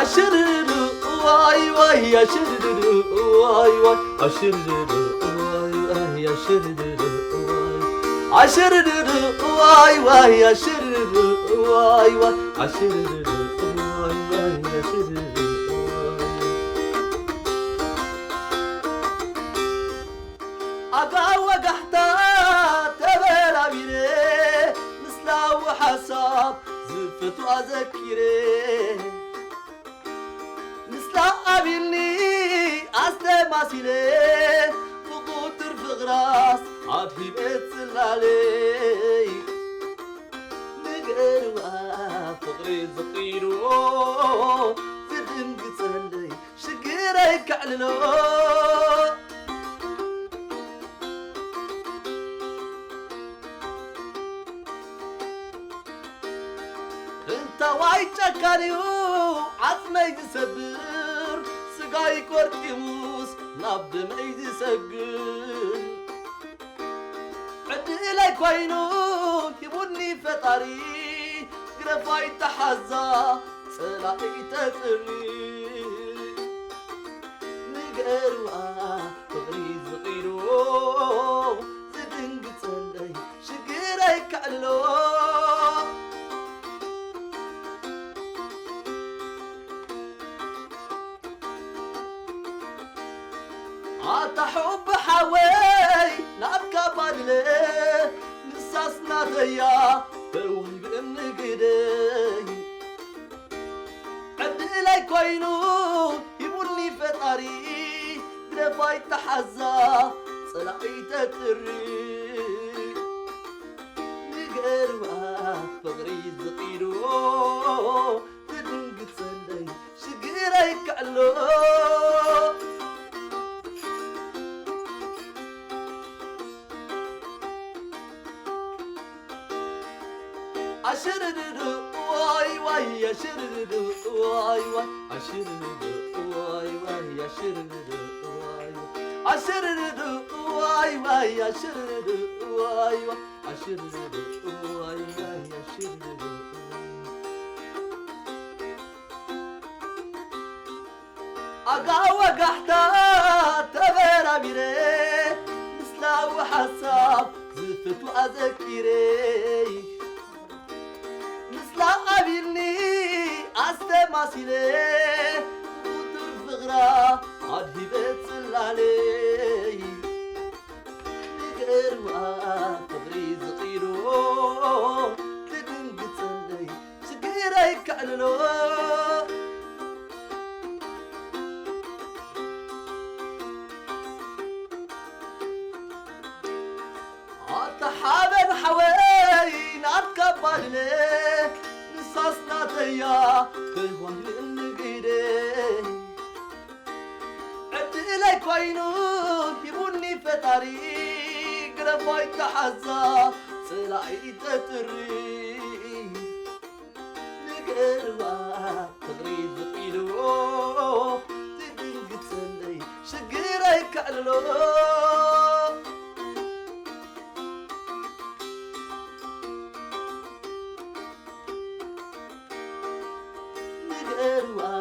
أشرر واي واي أشرر واي واي أشرر واي واي أشرر واي أشرر واي واي أشرر واي واي أشرر واي واي أشرر أقا وقحتا تبلا بيري مسلا وحساب زفت وأذكري مسلا قابلني أستماسيلي فقوتر فغراس عبي بيت سلالي نقروا فقري زقيرو زدن قتلي شقيري كعللو انت واي تشكريو عظمي يسبر سقاي كورتيموس نبد مي يسقر عد إلي كوينو يبني فطري قرفاي تحزا صلاحي تقري نقروا فغري زقيرو زدن قتلي شقيري كعللو حب حوي نبكى بدلي نساسنا غيا بروم بإن قدي عد إلي كوينو يبني فطري قرفاي تحزا صلاحي تتري نقروا فغري زقيرو تدن قتلي شقيري كعلو أشرد واي واي أشرد واي واي أشرد واي واي أشرد واي أشرد واي واي أشرد واي واي أشرد واي واي أشرد أقا وقحتا تبير بيري مسلا وحساب زفت وأذكري لا قابلني أستماسيلي قدر فغرا عدي بيت سلالي نقروا فغري زقيرو تدن قتلي شقيري كعللو عالتحابن حوين عالكبالي نساسنا تيا بهوان النقيدي عد إلي كوينو يبني فتاري قرفاي تحزا سلاحي تتري نقروا تغريد زقيلو تدن قتلي شقيري كعللو نقروا